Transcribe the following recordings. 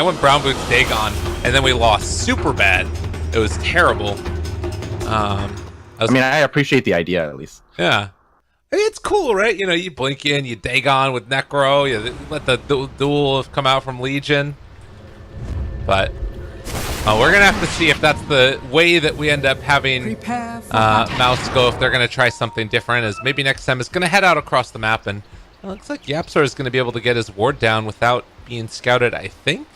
I went Brown Boots Dagon, and then we lost super bad. It was terrible. I appreciate the idea at least. Yeah. It's cool, right? You know, you blink in, you Dagon with Necro, you let the duel come out from Legion. But we're going to have to see if that's the way that we end up having Mouse go, if they're going to try something different, as maybe next time it's going to head out across the map, and it looks like Yapsor is going to be able to get his ward down without being scouted, I think.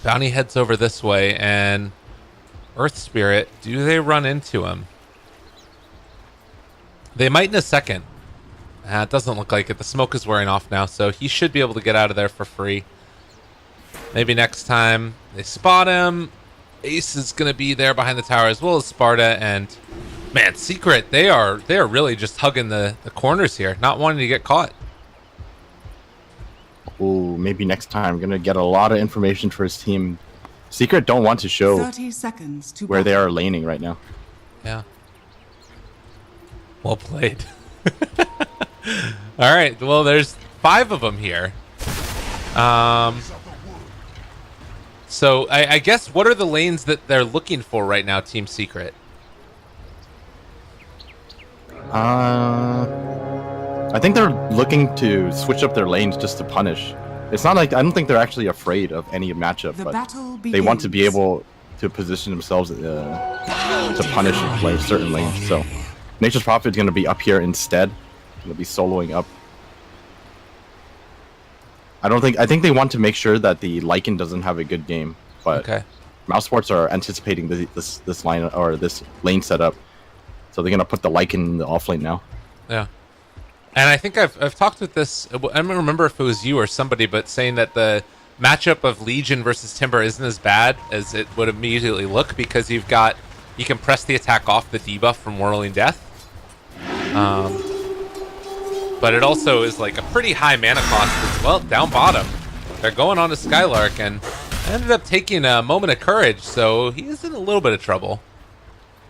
Bounty heads over this way, and Earth Spirit, do they run into him? They might in a second. It doesn't look like it. The smoke is wearing off now, so he should be able to get out of there for free. Maybe next time they spot him. Ace is going to be there behind the tower, as well as Sparta, and man, Secret, they are really just hugging the corners here, not wanting to get caught. Ooh, maybe next time. Gonna get a lot of information for his team. Secret don't want to show 30 seconds to where they are laning right now. Yeah. Well played. All right. Well, there's 5 of them here. So I guess what are the lanes that they're looking for right now, Team Secret? I think they're looking to switch up their lanes just to punish. It's not like, I don't think they're actually afraid of any matchup, but they want to be able to position themselves to punish and play certain lanes. So Nature's Prophet is going to be up here instead. Going to be soloing up. I think they want to make sure that the Lycan doesn't have a good game, but okay. mousesports are anticipating this line or this lane setup, so they're going to put the Lycan in the off lane now. Yeah. And I think I've talked with this, I don't remember if it was you or somebody, but saying that the matchup of Legion versus Timber isn't as bad as it would immediately look, because you can press the attack off the debuff from Whirling Death. But it also is like a pretty high mana cost as well. Down bottom, they're going on to Skylark, and ended up taking a moment of courage, so he is in a little bit of trouble.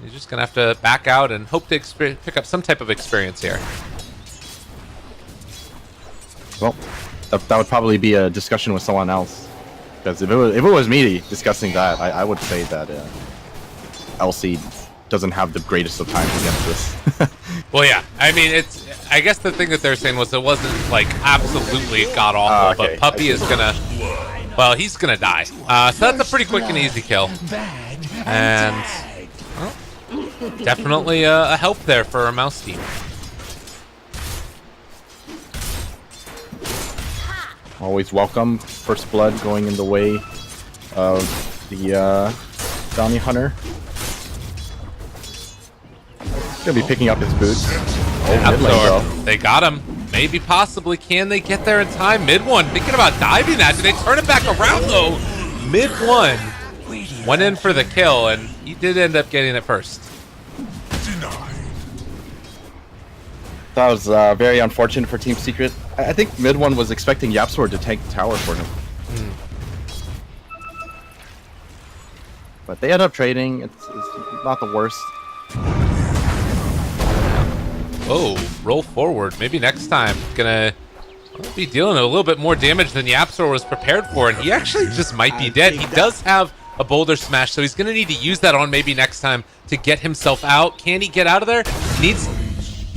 He's just going to have to back out and hope to pick up some type of experience here. Well, that would probably be a discussion with someone else, because if it was me discussing that, I would say that LC doesn't have the greatest of times against this. Well, yeah, I mean, I guess the thing that they're saying was it wasn't like absolutely god awful, okay. but Puppy is gonna, well, he's gonna die. So that's a pretty quick and easy kill, and well, definitely a help there for our mouse team. Always welcome. First blood going in the way of the bounty hunter. Gonna be picking up his boots. Mid lane, though. They got him. Maybe, possibly, can they get there in time? Mid one, thinking about diving that. Do they turn it back around, though? Mid one went in for the kill, and he did end up getting it first. That was very unfortunate for Team Secret. I think mid one was expecting Yapsor to tank the tower for him. But they end up trading. It's not the worst. Oh, roll forward. Maybe next time. Gonna be dealing a little bit more damage than Yapsor was prepared for, and he actually just might be dead. He does have a boulder smash, so he's gonna need to use that on maybe next time to get himself out. Can he get out of there? Needs.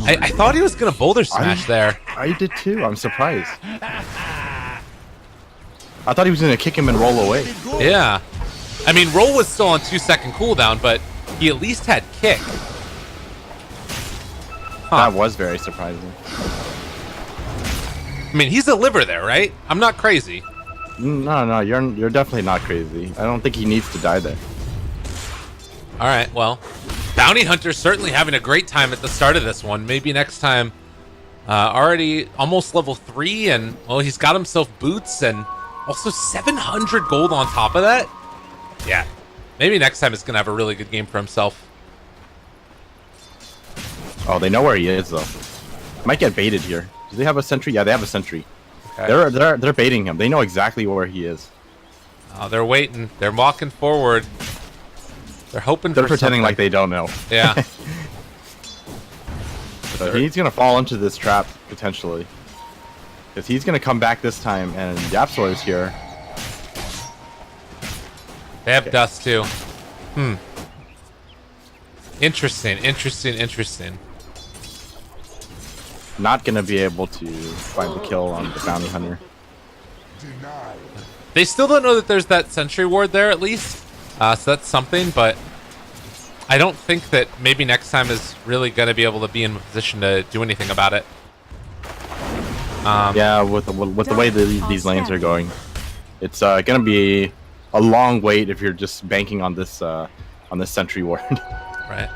I thought he was gonna boulder smash there. I did too. I'm surprised. I thought he was gonna kick him and roll away. Yeah. I mean, roll was still on 2-second cooldown, but he at least had kick. That was very surprising. I mean, he's a liver there, right? I'm not crazy. No, you're definitely not crazy. I don't think he needs to die there. All right, well, Bounty Hunter's certainly having a great time at the start of this one. Maybe next time, already almost level 3, and well, he's got himself boots and also 700 gold on top of that. Yeah, maybe next time it's gonna have a really good game for himself. Oh, they know where he is though. Might get baited here. Do they have a sentry? Yeah, they have a sentry. Okay. They're baiting him. They know exactly where he is. Oh, they're waiting. They're walking forward. They're hoping. They're for pretending something. like they don't know. Yeah. So he's gonna fall into this trap potentially, because he's gonna come back this time, and Yapsor is here. They have dust too. Interesting. Not gonna be able to find the kill on the bounty hunter. They still don't know that there's that sentry ward there, at least. So that's something, but I don't think that maybe next time is really going to be able to be in a position to do anything about it. Yeah, with the way these lanes are going, it's going to be a long wait if you're just banking on this sentry ward. Right.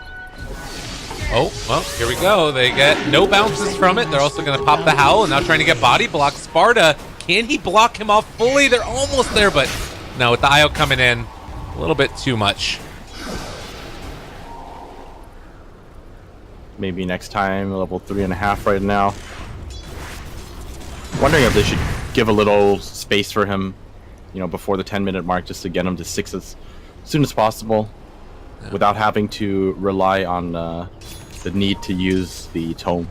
Oh, well, here we go. They get no bounces from it. They're also going to pop the Howl and now trying to get body block. Sparta, can he block him off fully? They're almost there, but no, with the IO coming in, a little bit too much. Maybe next time, level 3.5 right now. Wondering if they should give a little space for him, you know, before the 10-minute mark, just to get him to 6 as soon as possible, without having to rely on the need to use the tome.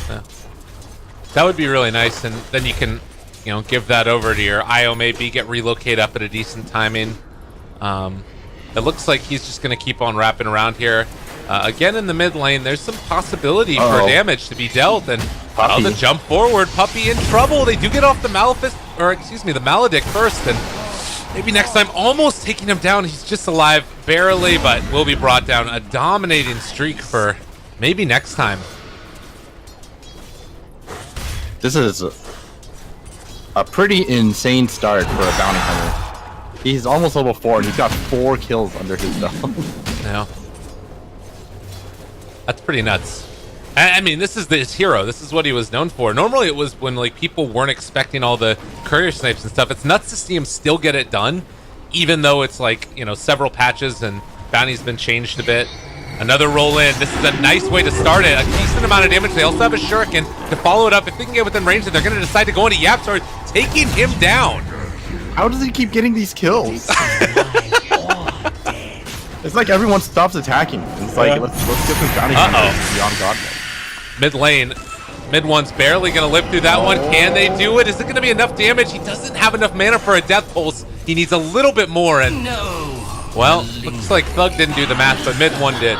Yeah. That would be really nice, and then you can, you know, give that over to your IO, maybe get relocate up at a decent timing. It looks like he's just going to keep on wrapping around here. Again, in the mid lane, there's some possibility for damage to be dealt, and the jump forward, Puppy in trouble. They do get off the the Maledict first, and maybe next time almost taking him down. He's just alive barely, but will be brought down. A dominating streak for maybe next time. This is a pretty insane start for a bounty hunter. He's almost level 4 and he's got 4 kills under his belt. Yeah. That's pretty nuts. I mean, this is his hero. This is what he was known for. Normally it was when like people weren't expecting all the courier snipes and stuff. It's nuts to see him still get it done, even though it's like, you know, several patches and bounty's been changed a bit. Another roll in. This is a nice way to start it. A decent amount of damage. They also have a shuriken to follow it up. If they can get within range, then they're going to decide to go into Yapsor, taking him down. How does he keep getting these kills? It's like everyone stops attacking. It's like, let's get this bounty hunter beyond God. Mid lane. Mid one's barely going to live through that one. Can they do it? Is it going to be enough damage? He doesn't have enough mana for a death pulse. He needs a little bit more. And well, looks like Thug didn't do the math, but mid one did.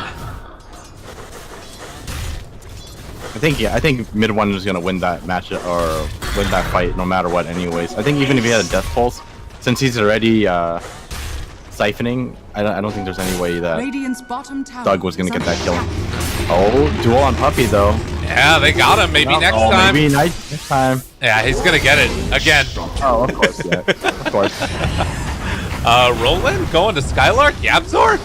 I think mid one is gonna win that match or win that fight no matter what. Anyways, I think even if he had a death pulse, since he's already siphoning, I don't think there's any way that Thug was gonna get that kill. Oh, duel on Puppy though. Yeah, they got him. Maybe next time. Maybe next time. Yeah, he's gonna get it again. Oh, of course, yeah, of course. Roland going to Skylark? Yapsor?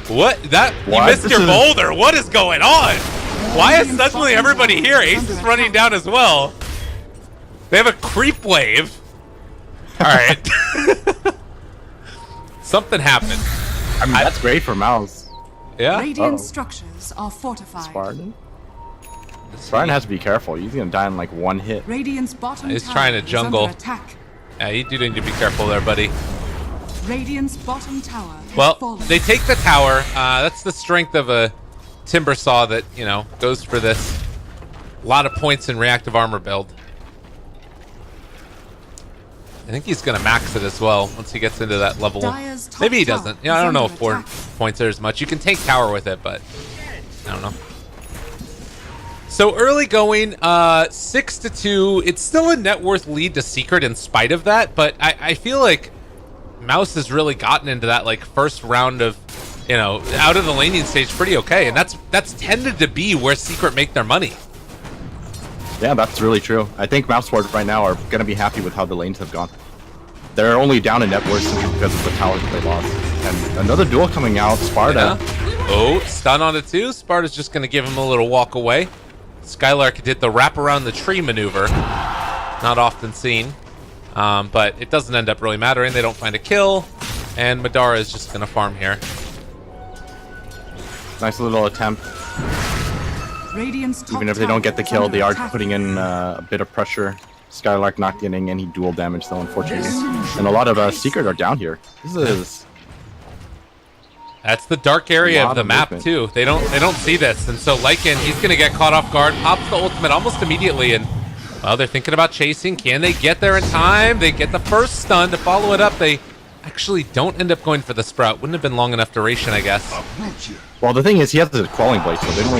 What? You missed your boulder. What is going on? Why is suddenly everybody here? Ace is running down as well. They have a creep wave. All right. Something happened. I mean, that's great for Mouse. Yeah. Radiant structures are fortified. Spartan has to be careful. He's gonna die in like one hit. Radiant's bottom He's trying to jungle. Attack. Yeah, you do need to be careful there, buddy. Radiant's bottom tower. Well, they take the tower. That's the strength of a Timber Saw that, you know, goes for this. A lot of points in reactive armor build. I think he's going to max it as well once he gets into that level. Maybe he doesn't. Yeah, I don't know if 4 points are as much. You can tank tower with it, but I don't know. So early going, 6-2. It's still a net worth lead to Secret in spite of that, but I feel like Mouse has really gotten into that like first round of, you know, out of the laning stage pretty okay, and that's tended to be where Secret make their money. Yeah, that's really true. I think mousesports right now are going to be happy with how the lanes have gone. They're only down in net worth because of the towers they lost. And another duel coming out, Sparta. Yeah. Oh, stun on it too. Sparta's just going to give him a little walk away. Skylark did the wrap around the tree maneuver. Not often seen. But it doesn't end up really mattering. They don't find a kill. And Madara is just going to farm here. Nice little attempt. Even if they don't get the kill, they are putting in a bit of pressure. Skylark not getting any dual damage though, unfortunately. And a lot of Secret are down here. This is That's the dark area of the map movement. too. They don't see this, and so Lycan, he's gonna get caught off guard, pops the ultimate almost immediately, and well, they're thinking about chasing. Can they get there in time? They get the first stun to follow it up. They actually don't end up going for the sprout. Wouldn't have been long enough duration, I guess. Well, the thing is, he has the Quelling Blade, so they don't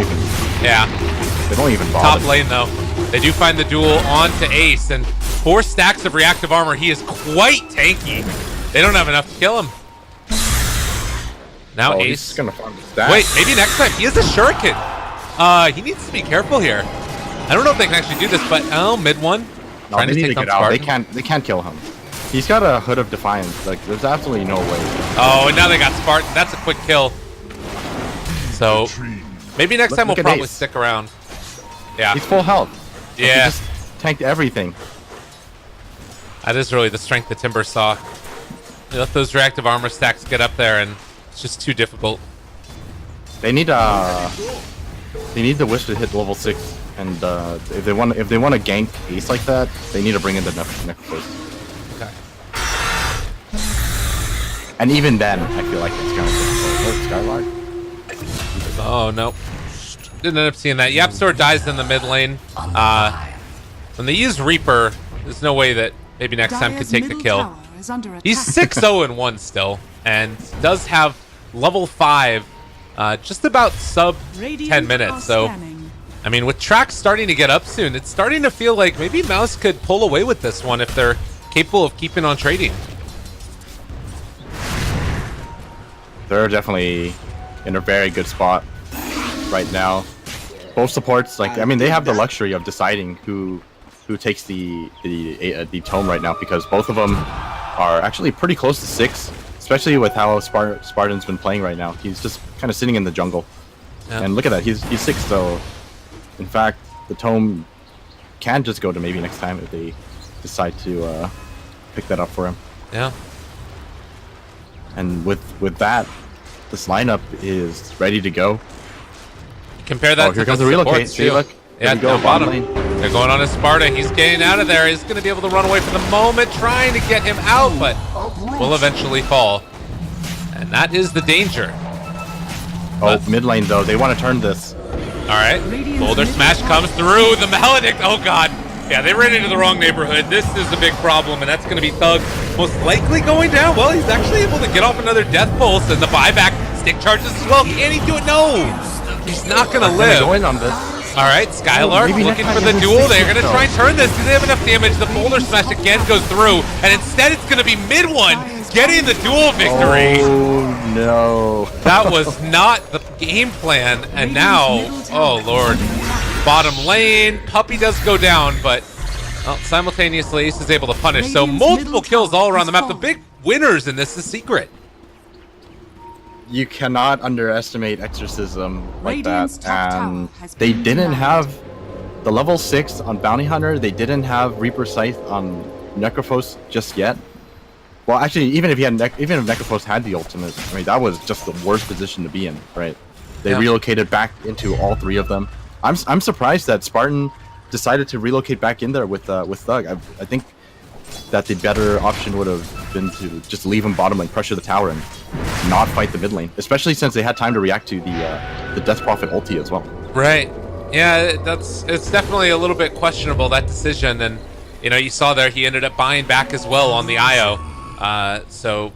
even bother. Top lane though, they do find the duel onto Ace, and 4 stacks of reactive armor. He is quite tanky. They don't have enough to kill him. Now Ace He's gonna farm the stack. Wait, maybe next time. He has a shuriken. He needs to be careful here. I don't know if they can actually do this, but mid one. No, Trying they to need take to on get out. Spartan. They can't kill him. He's got a Hood of Defiance. Like, there's absolutely no way. Oh, and now they got Spartan. That's a quick kill. So maybe next time we'll probably Ace. stick around. Yeah. He's full health. Like, Yeah. he just tanked everything. That is really the strength that Timber saw. They let those reactive armor stacks get up there, and it's just too difficult. They need the Wish to hit level 6, and if they want to gank Ace like that, they need to bring in the Necrophos. Okay. And even then, I feel like it's kind of difficult. Oh, Skylark. Oh no. Didn't end up seeing that. Yapstor dies in the mid lane. When they use Reaper, there's no way that maybe next time could take the kill. He's 6-0-1 still, and does have level 5, just about sub 10 minutes. So, I mean, with tracks starting to get up soon, it's starting to feel like maybe Mouse could pull away with this one if they're capable of keeping on trading. They're definitely in a very good spot right now. Both supports, like, I mean, they have the luxury of deciding who takes the tome right now, because both of them are actually pretty close to 6, especially with how Spartan's been playing right now. He's just kind of sitting in the jungle. Yeah. And look at that, he's 6, so in fact, the tome can just go to maybe next time if they decide to pick that up for him. Yeah. And with that, this lineup is ready to go. Compare that to here comes the the relocate. supports, See, too. look. Yeah, There we go, down bottom. lane. They're going on his Sparta. He's getting out of there. He's going to be able to run away for the moment, trying to get him out, but will eventually fall. And that is the danger. Oh, mid lane though. They want to turn this. All right. Boulder Smash comes through. The Maledict. Oh, God. Yeah, they ran into the wrong neighborhood. This is the big problem, and that's going to be Thug most likely going down. Well, he's actually able to get off another Death Pulse, and the buyback stick charges as well. Can he do it? No. He's not going to live. Going on this. All right, Skylark looking for the duel. They're going to try and turn this. Do they have enough damage? The Boulder Smash again goes through, and instead it's going to be mid one getting the duel victory. Oh, no. That was not the game plan, and now, oh, Lord. Bottom lane, Puppy does go down, but well, simultaneously Ace is able to punish. So multiple kills all around the map. The big winners in this is Secret. You cannot underestimate Exorcism like that. And they didn't have the level 6 on Bounty Hunter. They didn't have Reaper Scythe on Necrophos just yet. Well, actually, even if Necrophos had the ultimate, I mean, that was just the worst position to be in, right? They relocated back into all 3 of them. I'm surprised that Spartan decided to relocate back in there with Thug. I think that the better option would have been to just leave him bottom lane, pressure the tower, and not fight the mid lane, especially since they had time to react to the Death Prophet ulti as well. Right. Yeah, it's definitely a little bit questionable, that decision, and you know, you saw there he ended up buying back as well on the IO. So,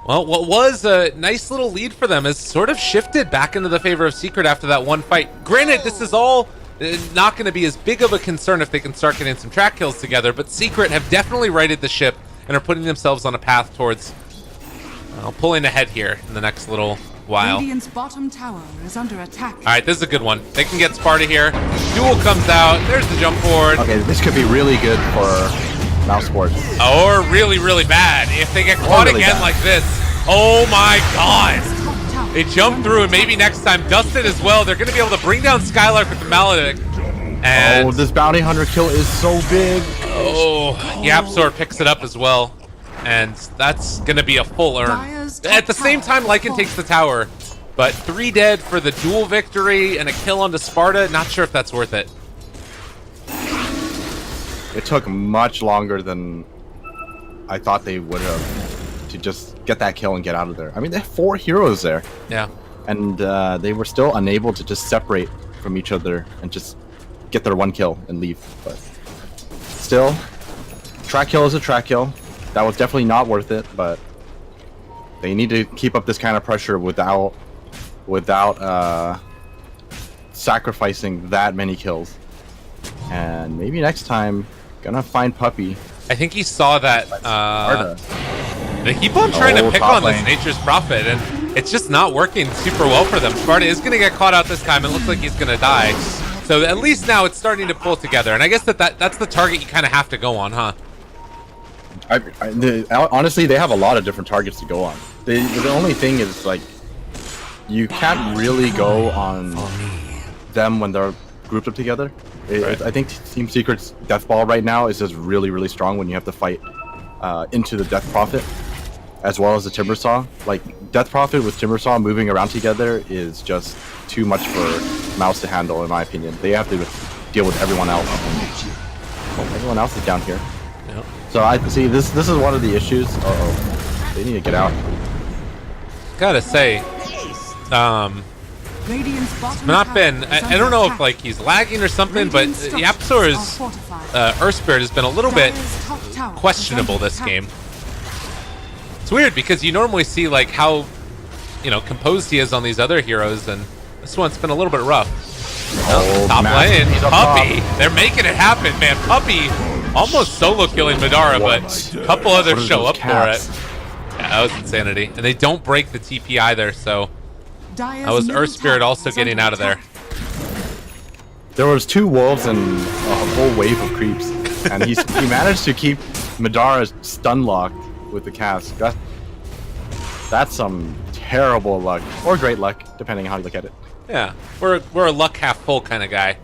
well, what was a nice little lead for them has sort of shifted back into the favor of Secret after that one fight. Granted, this is all not going to be as big of a concern if they can start getting some track kills together, but Secret have definitely righted the ship and are putting themselves on a path towards pulling ahead here in the next little while. Radiant's bottom tower is under attack. All right, this is a good one. They can get Sparta here. Duel comes out. There's the jump forward. Okay, this could be really good for mousesports. Or really, really bad if they get caught really again bad. like this. Oh my God. They jump through, and maybe next time Dustin as well. They're going to be able to bring down Skylark with the Maledict. And oh, this Bounty Hunter kill is so big. oh, Yapsor picks it up as well. And that's going to be a full earn. At the same time, Lycan takes the tower. But 3 dead for the duel victory and a kill onto Sparta. Not sure if that's worth it. It took much longer than I thought they would have. to just get that kill and get out of there. I mean, they have 4 heroes there. Yeah. And they were still unable to just separate from each other and just get their 1 kill and leave. But still, track kill is a track kill. That was definitely not worth it, but they need to keep up this kind of pressure without sacrificing that many kills. And maybe next time, gonna find Puppy. I think he saw that. They keep on trying to pick on this Nature's Prophet, and it's just not working super well for them. Sparta is going to get caught out this time. It looks like he's going to die. So at least now it's starting to pull together. And I guess that's the target you kind of have to go on, huh? Honestly, they have a lot of different targets to go on. The only thing is, like, you can't really go on them when they're grouped up together. Right. I think Team Secret's Death Ball right now is just really, really strong when you have to fight into the Death Prophet, as well as the Timbersaw. Like, Death Prophet with Timbersaw moving around together is just too much for Mouse to handle, in my opinion. They have to deal with everyone else. Oh, everyone else is down here. Yep. So I see this is one of the issues. Uh-oh. They need to get out. Gotta say, It's not been. I don't know if like he's lagging or something, but Yapsor's Earth Spirit has been a little bit questionable this game. It's weird because you normally see like how, you know, composed he is on these other heroes, and this one's been a little bit rough. Oh, top lane, Puppy. Top. They're making it happen, man. Puppy almost solo killing Madara, but a couple others show up for it. Yeah, that was insanity. And they don't break the TP either, so that was Earth Spirit also getting out of there. There was 2 wolves and a whole wave of creeps, and he managed to keep Madara stun locked with the cast. That's some terrible luck, or great luck, depending on how you look at it. Yeah, we're a luck half full kind of guy.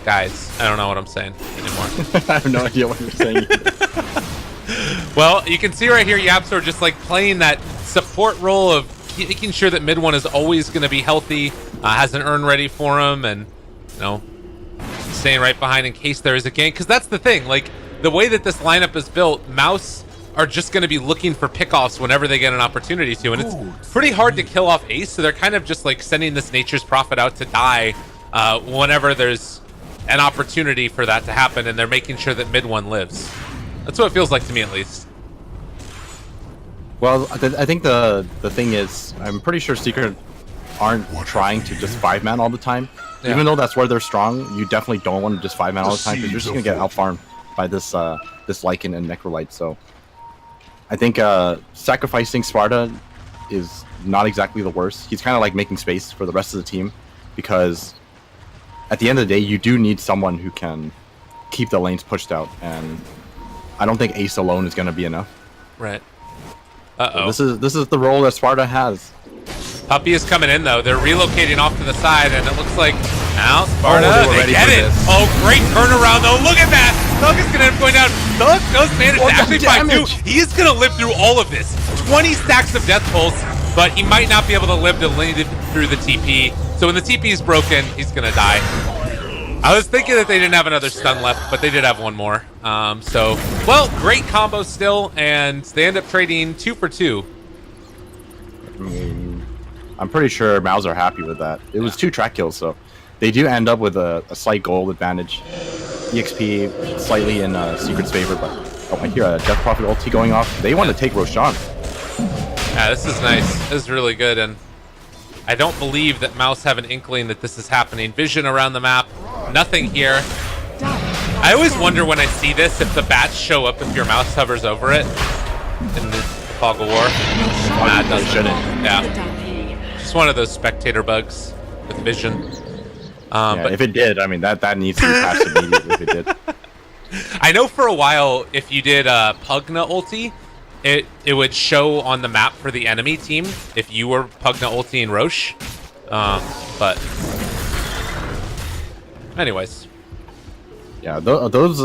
Guys, I don't know what I'm saying anymore. I have no idea what you're saying. Well, you can see right here, Yapsor just like playing that support role of making sure that mid one is always going to be healthy, has an urn ready for him, and you know, staying right behind in case there is a gank. Because that's the thing, like the way that this lineup is built, Mouse are just going to be looking for pickoffs whenever they get an opportunity to, and it's pretty hard to kill off Ace, so they're kind of just like sending this Nature's Prophet out to die whenever there's an opportunity for that to happen, and they're making sure that mid one lives. That's what it feels like to me, at least. Well, I think the thing is, I'm pretty sure Secret aren't trying to just 5-man all the time. Yeah. Even though that's where they're strong, you definitely don't want to just 5-man all the time, because you're just going to get out-farmed by this Lycan and Necrolite. So I think sacrificing Sparta is not exactly the worst. He's kind of like making space for the rest of the team, because at the end of the day, you do need someone who can keep the lanes pushed out, and I don't think Ace alone is going to be enough. Right. Uh-oh. So this is the role that Sparta has. Puppy is coming in, though. They're relocating off to the side, and it looks like now Sparta, they get it. Oh, great turnaround, though. Look at that. Thug is going to end up going down. Thug does manage to actually find 2. He is going to live through all of this. 20 stacks of Death Pulse, but he might not be able to live through the TP. So when the TP is broken, he's going to die. I was thinking that they didn't have another stun left, but they did have one more. So, well, great combo still, and they end up trading 2 for 2. I mean, I'm pretty sure Mouse are happy with that. It was 2 track kills, so they do end up with a slight gold advantage. EXP slightly in Secret's favor, but oh, I hear a Death Prophet ulti going off. They want to take Roshan. Yeah, this is nice. This is really good, and I don't believe that Mouse have an inkling that this is happening. Vision around the map. Nothing here. I always wonder when I see this if the bats show up if your mouse hovers over it in the Fog of War. Nah, it doesn't. Shouldn't. Yeah. Just one of those spectator bugs with vision. Yeah, but if it did, I mean, that needs to be patched immediately if it did. I know for a while, if you did Pugna ulti, it would show on the map for the enemy team if you were Pugna ulti and Roche. But anyways. Yeah, those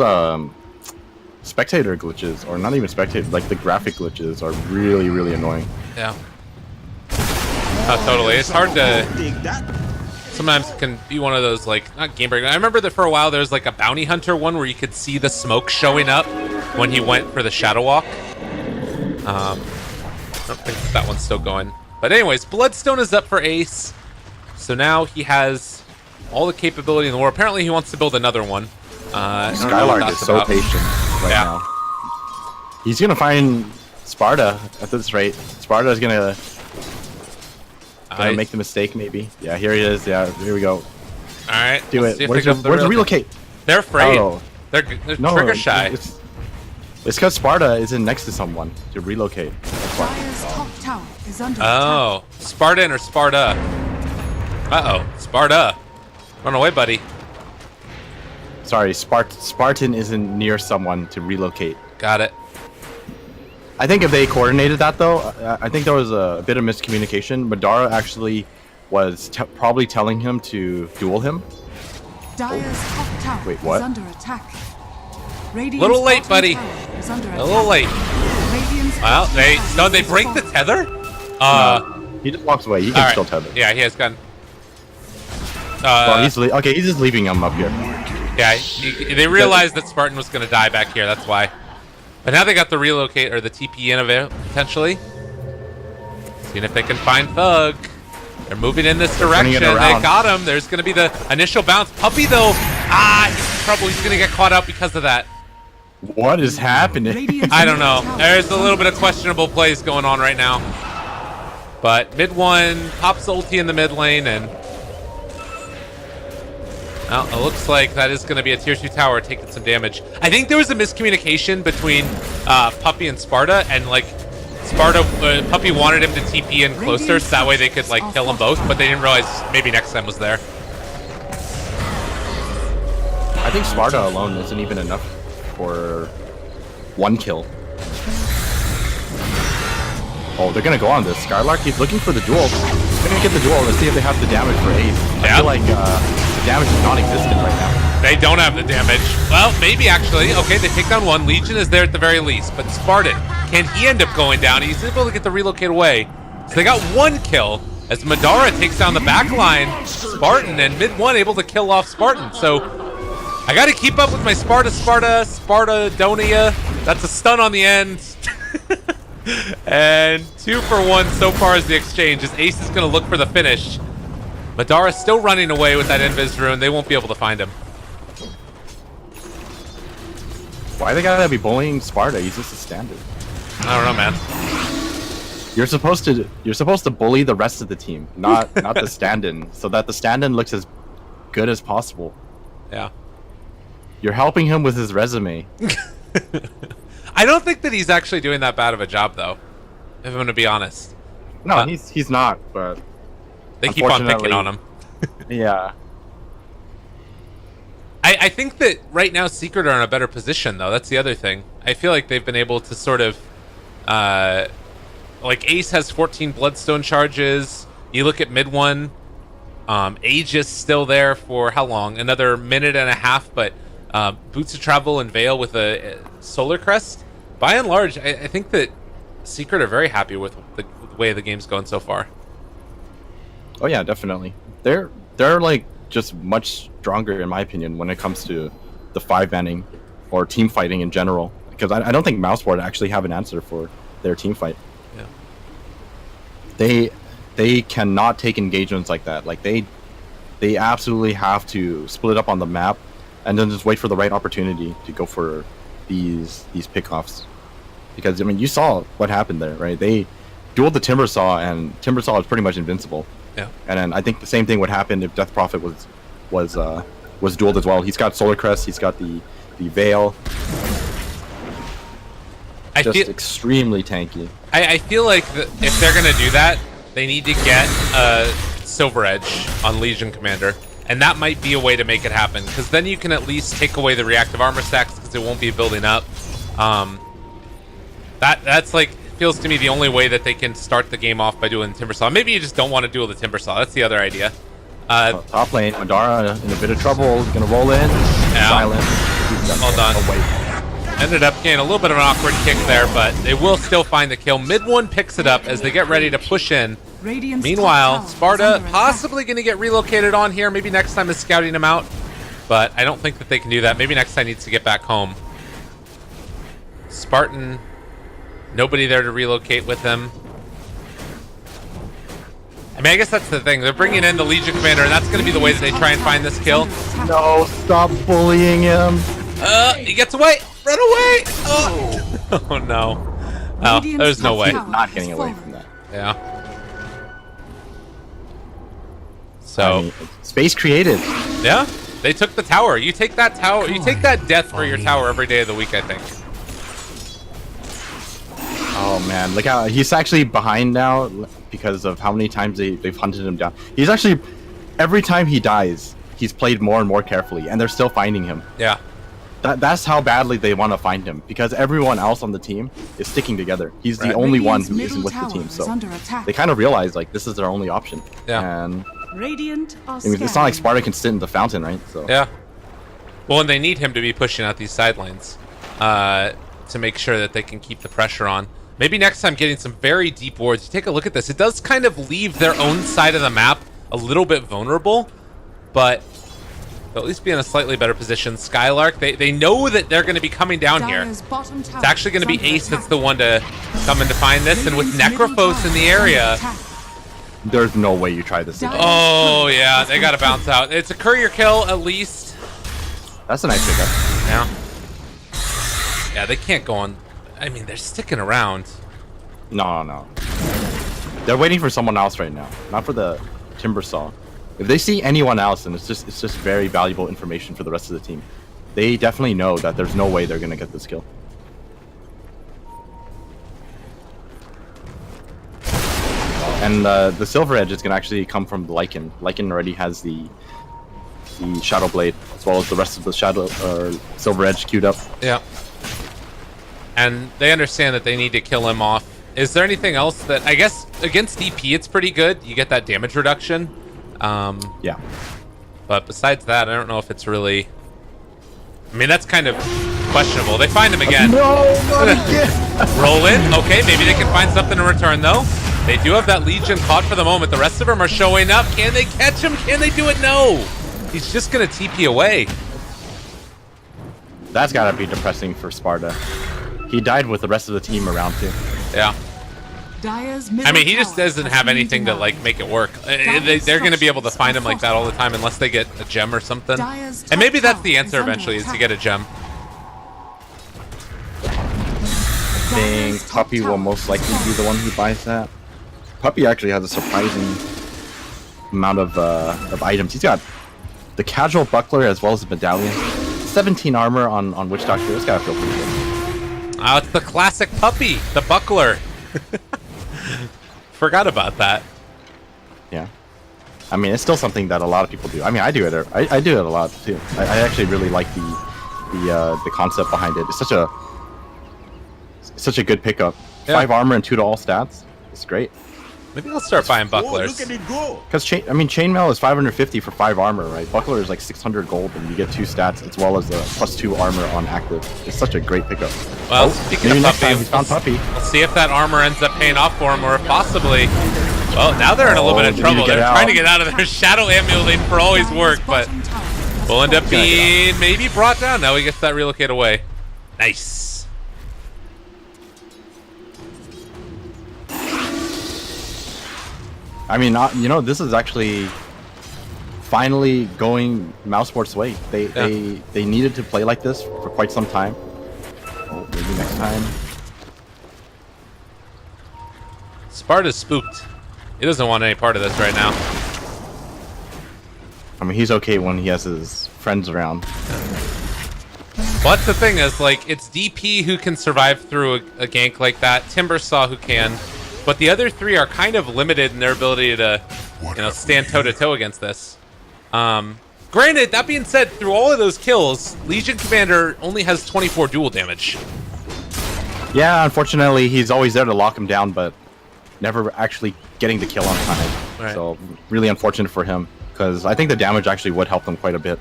spectator glitches, or not even spectator, like the graphic glitches, are really, really annoying. Yeah. Oh, totally. It's hard to... Sometimes it can be one of those, like, not game breaking. I remember that for a while there was like a bounty hunter one where you could see the smoke showing up when he went for the shadow walk. I don't think that one's still going. But anyways, Bloodstone is up for Ace. So now he has all the capability in the world. Apparently he wants to build another one. Skylark is so patient right now. He's gonna find Sparta at this rate. Sparta is gonna make the mistake, maybe. Yeah, here he is. Yeah, here we go. All right, do it. Where's the relocate? They're afraid. Oh. They're trigger shy. It's because Sparta is next to someone to relocate. Dire's top tower is under attack. Spartan or Sparta? Sparta. Run away, buddy. Sorry, Spartan isn't near someone to relocate. Got it. I think if they coordinated that, though, I think there was a bit of miscommunication. Madara actually was probably telling him to duel him. Dire's top tower Wait, what? is under attack. Radiant's Little late, bottom buddy. tower is under A little late. Radiant's Well, bottom they tower break is the falling. tether? He just walks away. He can still tether. Yeah, he has gun. Well, he's just leaving him up here. Yeah, they realized that Spartan was going to die back here. That's why. But now they got the relocate or the TP in of it, potentially. Seeing if they can find Thug. They're moving in this direction. They got him. There's going to be the initial bounce. Puppy, though, he's in trouble. He's going to get caught out because of that. What is happening? I don't know. There's a little bit of questionable plays going on right now. But mid one pops ulti in the mid lane, and well, it looks like that is going to be a tier 2 tower taking some damage. I think there was a miscommunication between Puppy and Sparta, and like Puppy wanted him to TP in closer so that way they could like kill them both, but they didn't realize maybe next time was there. I think Sparta alone isn't even enough for one kill. Oh, they're gonna go on this. Skylark, he's looking for the duel. He's gonna get the duel. Let's see if they have the damage for Ace. I feel like the damage is non-existent right now. They don't have the damage. Well, maybe actually. Okay, they take down one. Legion is there at the very least. But Spartan, can he end up going down? He's able to get the relocate away. So they got one kill as Madara takes down the back line. Spartan and mid one able to kill off Spartan. So I got to keep up with my Spartadonia. That's a stun on the end. And 2 for 1 so far as the exchange, as Ace is going to look for the finish. Madara's still running away with that Invis rune. They won't be able to find him. Why they gotta be bullying Sparta? He's just a standard. I don't know, man. You're supposed to bully the rest of the team, not the stand-in, so that the stand-in looks as good as possible. Yeah. You're helping him with his resume. I don't think that he's actually doing that bad of a job, though, if I'm going to be honest. No, he's not, but they keep on picking on him. Yeah. I think that right now Secret are in a better position, though. That's the other thing. I feel like they've been able to sort of... like, Ace has 14 Bloodstone charges. You look at mid one. Aegis still there for how long? Another minute and a half, but Boots of Travel and Veil with a Solar Crest. By and large, I think that Secret are very happy with the way the game's going so far. Oh yeah, definitely. They're like just much stronger in my opinion when it comes to the 5-manning or team fighting in general. Because I don't think mousesports actually have an answer for their team fight. Yeah. They cannot take engagements like that. Like they absolutely have to split up on the map and then just wait for the right opportunity to go for these pickoffs. Because I mean, you saw what happened there, right? They dueled the Timbersaw, and Timbersaw is pretty much invincible. Yeah. And then I think the same thing would happen if Death Prophet was dueled as well. He's got Solar Crest, he's got the Veil. Just extremely tanky. I feel like if they're gonna do that, they need to get a Silver Edge on Legion Commander, and that might be a way to make it happen. Because then you can at least take away the reactive armor stacks because it won't be building up. That's like feels to me the only way that they can start the game off by doing Timbersaw. Maybe you just don't want to duel the Timbersaw. That's the other idea. Top lane, Madara in a bit of trouble. He's gonna roll in. Yeah. Silent. Well done. Ended up getting a little bit of an awkward kick there, but they will still find the kill. Mid one picks it up as they get ready to push in. Meanwhile, Sparta possibly going to get relocated on here. Maybe next time is scouting him out, but I don't think that they can do that. Maybe next time needs to get back home. Spartan, nobody there to relocate with him. mean, I guess that's the thing. They're bringing in the Legion Commander, and that's going to be the way that they try and find this kill. No, stop bullying him. He gets away. Run away. Oh, oh no. Oh, there's no way. Not getting away from that. Yeah. So. I mean, space created. Yeah. They took the tower. You take that tower. You take that death for your tower every day of the week, I think. Oh man, look how he's actually behind now because of how many times they've hunted him down. He's actually, every time he dies, he's played more and more carefully, and they're still finding him. Yeah. That's how badly they want to find him, because everyone else on the team is sticking together. He's the only one who isn't with the team, so they kind of realize like this is their only option. Yeah. And Radiant are I mean, it's not like Sparta can sit in the fountain, right? So yeah. Well, and they need him to be pushing out these sidelines to make sure that they can keep the pressure on. Maybe next time getting some very deep wards. You take a look at this. It does kind of leave their own side of the map a little bit vulnerable, but they'll at least be in a slightly better position. Skylark, they know that they're going to be coming down here. It's actually going to be Ace that's the one to come in to find this, and with Necrophos in the area... There's no way you try this again. Oh, yeah, they got to bounce out. It's a courier kill, at least. That's a nice pickup. Yeah. Yeah, they can't go on... I mean, they're sticking around. No. They're waiting for someone else right now, not for the Timber Saw. If they see anyone else, then it's just very valuable information for the rest of the team. They definitely know that there's no way they're gonna get this kill. And the Silver Edge is gonna actually come from the Lycan. Lycan already has the Shadow Blade, as well as the rest of the Silver Edge queued up. Yeah. And they understand that they need to kill him off. Is there anything else that... I guess against DP it's pretty good. You get that damage reduction. Yeah. But besides that, I don't know if it's really... I mean, that's kind of questionable. They find him again. No, not again. Roll in. Okay, maybe they can find something in return, though. They do have that Legion caught for the moment. The rest of them are showing up. Can they catch him? Can they do it? No. He's just going to TP away. That's got to be depressing for Sparta. He died with the rest of the team around too. Yeah. I mean, he just doesn't have anything to like make it work. They're going to be able to find him like that all the time unless they get a gem or something. And maybe that's the answer eventually, is to get a gem. I think Puppy will most likely be the one who buys that. Puppy actually has a surprising amount of items. He's got the casual buckler as well as the medallion. 17 armor on Witch Doctor. This guy feels pretty good. Oh, it's the classic Puppy, the buckler. Forgot about that. Yeah. I mean, it's still something that a lot of people do. I mean, I do it. I do it a lot too. I actually really like the concept behind it. It's such a good pickup. Yeah. 5 armor and 2 to all stats. It's great. Maybe I'll start buying bucklers. Because chainmail is 550 for 5 armor, right? Buckler is like 600 gold, and you get 2 stats as well as the +2 armor on active. It's such a great pickup. Well, speaking of Puppy, he's found Puppy. We'll see if that armor ends up paying off for him, or if possibly. Well, now they're in a little bit of trouble. They're trying to get out of their shadow amulet for always work, but will end up being maybe brought down. Now he gets that relocate away. Nice. I mean, you know, this is actually finally going mousesports' way. They needed to play like this for quite some time. Oh, maybe next time. Sparta's spooked. He doesn't want any part of this right now. I mean, he's okay when he has his friends around. Well, that's the thing is, like, it's DP who can survive through a gank like that. Timbersaw who can. But the other 3 are kind of limited in their ability to, you know, stand toe-to-toe against this. Granted, that being said, through all of those kills, Legion Commander only has 24 dual damage. Yeah, unfortunately, he's always there to lock him down, but never actually getting the kill on time. Right. So, really unfortunate for him, because I think the damage actually would help them quite a bit.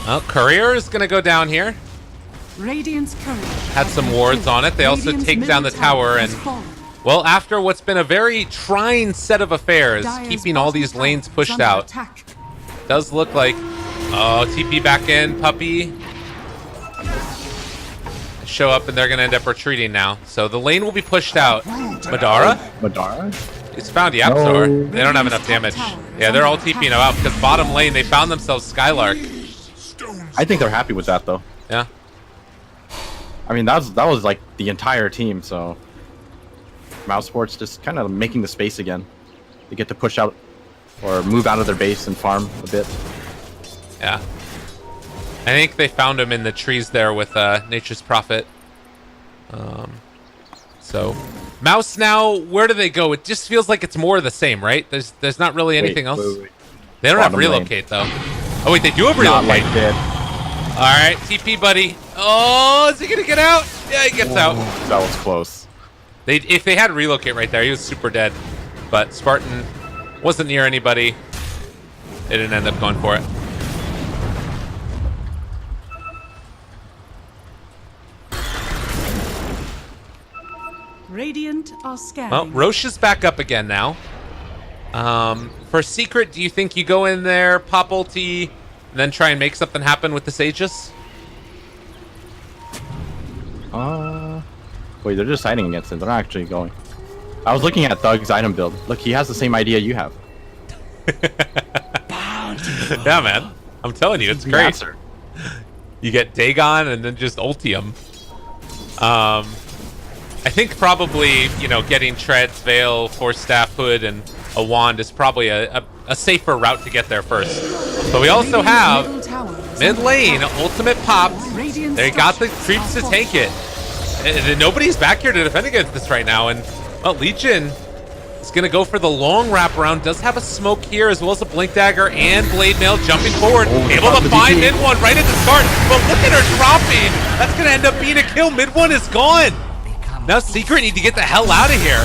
Well, Courier is going to go down here. Radiant's courage had some wards on it. They also take down the tower, and well, after what's been a very trying set of affairs, keeping all these lanes pushed out, does look like, oh, TP back in, Puppy. I show up, and they're going to end up retreating now. So the lane will be pushed out. Madara? Madara? It's found Yapzor. They don't have enough damage. Yeah, they're all TPing out because bottom lane, they found themselves Skylark. I think they're happy with that, though. Yeah. I mean, that was like the entire team, so... mousesports just kind of making the space again. They get to push out or move out of their base and farm a bit. Yeah. I think they found him in the trees there with Nature's Prophet. So, Mouse now, where do they go? It just feels like it's more of the same, right? There's not really anything else. Wait. They don't have Bottom relocate, though. Oh, wait, they do have relocate. Not like that. All right, TP, buddy. Oh, is he going to get out? Yeah, he gets out. That was close. If they had relocate right there, he was super dead. But Spartan wasn't near anybody. They didn't end up going for it. Radiant are scanning. Well, Roche is back up again now. For Secret, do you think you go in there, pop ulti, and then try and make something happen with the Sages? Wait, they're deciding against it. They're not actually going. I was looking at Thug's item build. Look, he has the same idea you have. Yeah, man. I'm telling you, it's great. Answer. You get Dagon and then just Ultium. I think probably, you know, getting Treads, Veil, Force Staff, Hood, and a Wand is probably a safer route to get there first. But we also have mid lane, ultimate popped. They got the creeps to tank it. And nobody's back here to defend against this right now. And, well, Legion is going to go for the long wraparound. Does have a smoke here as well as a Blink Dagger and Blade Mail jumping forward. Able to find mid one right at the start. But look at her dropping. That's going to end up being a kill. Mid one is gone. Now Secret need to get the hell out of here.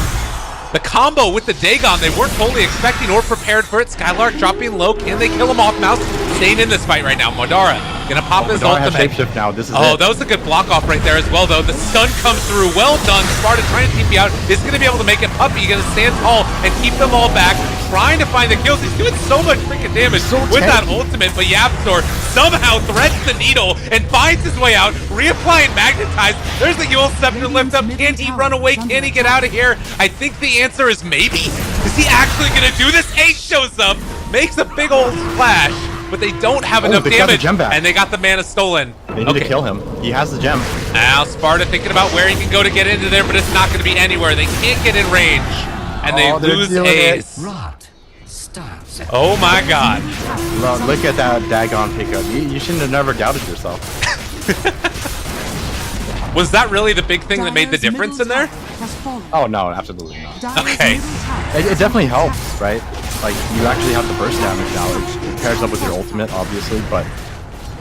The combo with the Dagon, they weren't fully expecting or prepared for it. Skylark dropping low. Can they kill him off? Mouse staying in this fight right now. Madara gonna pop his Madara ultimate. has shapeshift now. This is Oh, it. that was a good block off right there as well, though. The stun comes through. Well done. Sparta trying to TP out. Is going to be able to make it. Puppy going to stand tall and keep them all back. Trying to find the kills. He's doing so much freaking damage with that ultimate, but Yapzor somehow threads the needle and finds his way out. Reapplying Magnetize. There's the Yule Scepter lift up. Can he run away? Can he get out of here? I think the answer is maybe. Is he actually going to do this? Ace shows up, makes a big old splash, but they don't have enough damage, and they got the mana stolen. They need to kill him. He has the gem. Now Sparta thinking about where he can go to get into there, but it's not going to be anywhere. They can't get in range, and they lose Ace. Oh my god. Look at that Dagon pickup. You shouldn't have never doubted yourself. Was that really the big thing that made the difference in there? Oh no, absolutely not. Okay. It definitely helps, right? Like, you actually have the burst damage now, which pairs up with your ultimate, obviously, but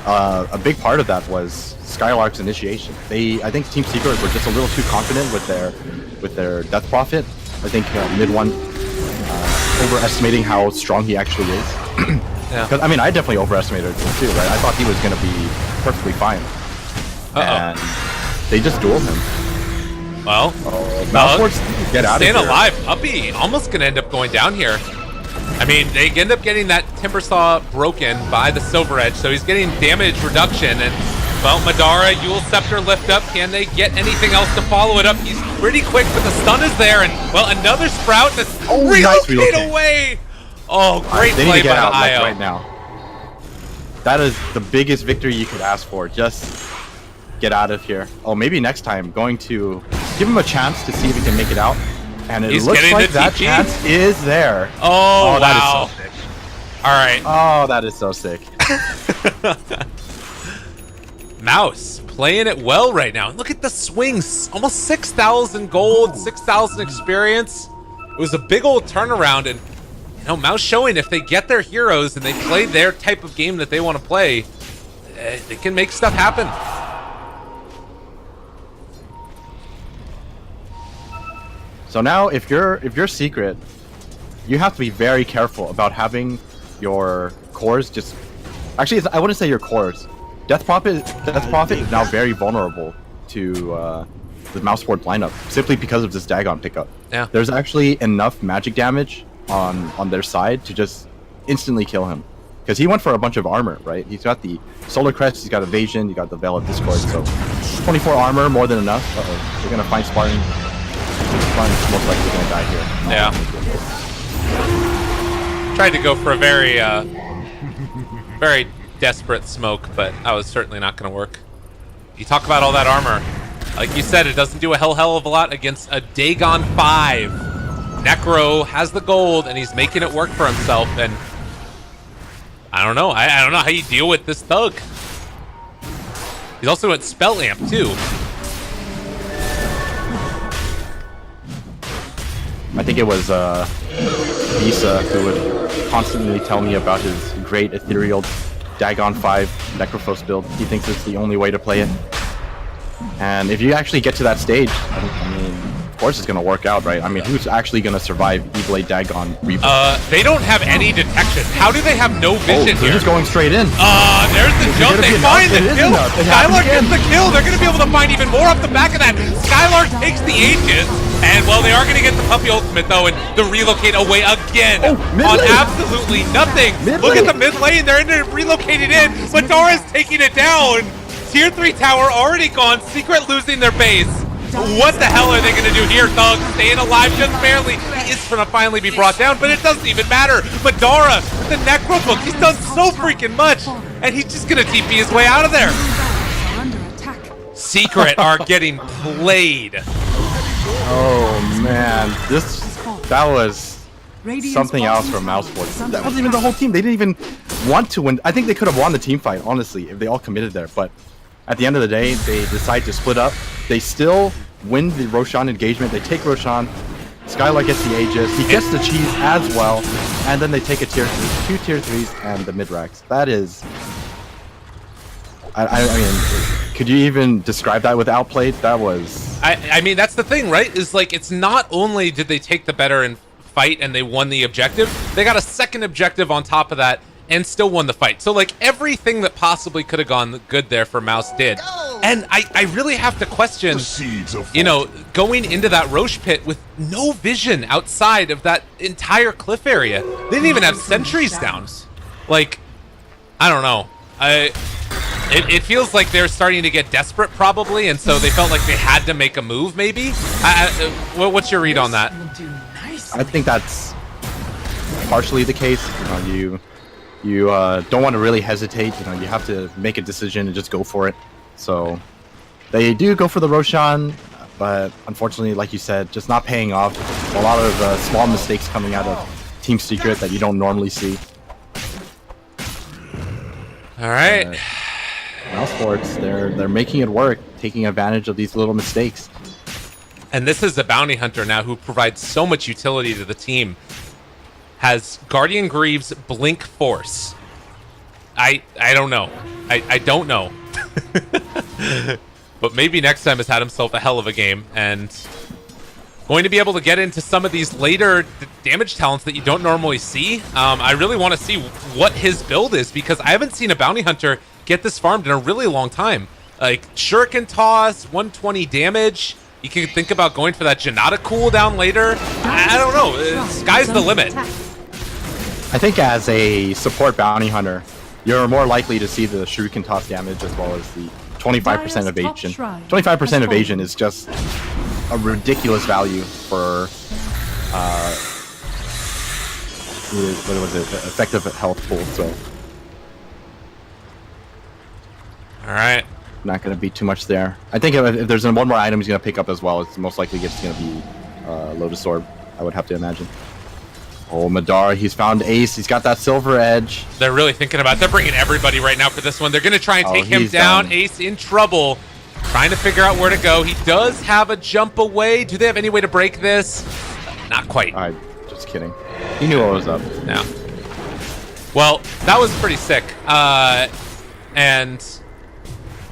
a big part of that was Skylark's initiation. I think Team Secret were just a little too confident with their Death Prophet. I think mid one overestimating how strong he actually is. Yeah. Because I mean, I definitely overestimated him too, right? I thought he was going to be perfectly fine. And they just dueled him. Well, mousesports, get out of here. Staying alive. Puppy almost gonna end up going down here. I mean, they end up getting that Timber Saw broken by the Silver Edge, so he's getting damage reduction. And, well, Madara, Yule Scepter lift up. Can they get anything else to follow it up? He's pretty quick, but the stun is there. And, well, another Sprout that's relocate away. Oh, great they play need to get by out the IO. right now. That is the biggest victory you could ask for. Just get out of here. Oh, maybe next time going to give him a chance to see if he can make it out. And it looks like that chance is there. Oh, wow. That is so sick. All right. Oh, that is so sick. Mouse playing it well right now. Look at the swings. Almost 6,000 gold, 6,000 experience. It was a big old turnaround. And, you know, Mouse showing if they get their heroes and they play their type of game that they want to play, they can make stuff happen. So now, if you're Secret, you have to be very careful about having your cores just... Actually, I wouldn't say your cores. Death Prophet is now very vulnerable to the mouseboard lineup, simply because of this Dagon pickup. Yeah. There's actually enough magic damage on their side to just instantly kill him. because he went for a bunch of armor, right? He's got the Solar Crest, he's got Evasion, you got the Veil of Discord, so 24 armor, more than enough. They're gonna find Spartan. Spartan's most likely gonna die here. Yeah. Tried to go for a very, very desperate smoke, but that was certainly not gonna work. You talk about all that armor. Like you said, it doesn't do a hell of a lot against a Dagon 5. Necro has the gold, and he's making it work for himself, and I don't know. I don't know how you deal with this thug. He's also at Spell Amp, too. I think it was Visa who would constantly tell me about his great ethereal Dagon 5 Necrophos build. He thinks it's the only way to play it. And if you actually get to that stage, I mean, of course it's going to work out, right? I mean, who's actually going to survive E-Blade Dagon Reaper? They don't have any detection. How do they have no vision they're here? just going straight in. There's the jump. They find the kill. Skylark gets the kill. They're going to be able to find even more off the back of that. Skylark takes the Aegis. And, well, they are going to get the Puppy Ultimate, though, and the relocate away again on absolutely nothing. Look at the mid lane. They're relocated in. Madara's taking it down. Tier 3 tower already gone. Secret losing their base. What the hell are they going to do here, Thug? Staying alive just barely. He is going to finally be brought down, but it doesn't even matter. Madara with the Necro Book. He's done so freaking much, and he's just going to TP his way out of there. Secret are getting played. Oh man, that was something else from mousesports. That wasn't even the whole team. They didn't even want to win. I think they could have won the team fight, honestly, if they all committed there. But at the end of the day, they decide to split up. They still win the Roshan engagement. They take Roshan. Skylark gets the Aegis. He gets the cheese as well. And then they take a tier 3, 2 tier 3s, and the mid-racks. That is... I mean, could you even describe that with outplayed? That was... I mean, that's the thing, right? Is like, it's not only did they take the better and fight and they won the objective, they got a second objective on top of that and still won the fight. So, like, everything that possibly could have gone good there for Mouse did. And I really have to question, you know, going into that Roche pit with no vision outside of that entire cliff area. They didn't even have sentries down. Like, I don't know. It feels like they're starting to get desperate, probably, and so they felt like they had to make a move, maybe? What's your read on that? I think that's partially the case. You know, you don't want to really hesitate. You know, you have to make a decision and just go for it. So they do go for the Roshan, but unfortunately, like you said, just not paying off. A lot of small mistakes coming out of Team Secret that you don't normally see. All right. mousesports, they're making it work, taking advantage of these little mistakes. And this is a bounty hunter now who provides so much utility to the team. Has Guardian Greaves Blink Force. I don't know. I don't know. But maybe next time has had himself a hell of a game and going to be able to get into some of these later damage talents that you don't normally see. I really want to see what his build is because I haven't seen a bounty hunter get this farmed in a really long time. Like Shuriken Toss, 120 damage. You can think about going for that Janata cooldown later. I don't know. Sky's the limit. I think as a support bounty hunter, you're more likely to see the Shuriken Toss damage as well as the 25% evasion. 25% evasion is just a ridiculous value for what was it? Effective health pool. So, all right, not going to be too much there. I think if there's one more item he's going to pick up as well, it's most likely it's going to be Lotus Orb. I would have to imagine. Oh, Madara, he's found Ace. He's got that silver edge. They're really thinking about it. They're bringing everybody right now for this one. They're going to try and take him down. Done. Ace in trouble. Trying to figure out where to go. He does have a jump away. Do they have any way to break this? Not quite. Just kidding. He knew what was up. Yeah. Well, that was pretty sick. And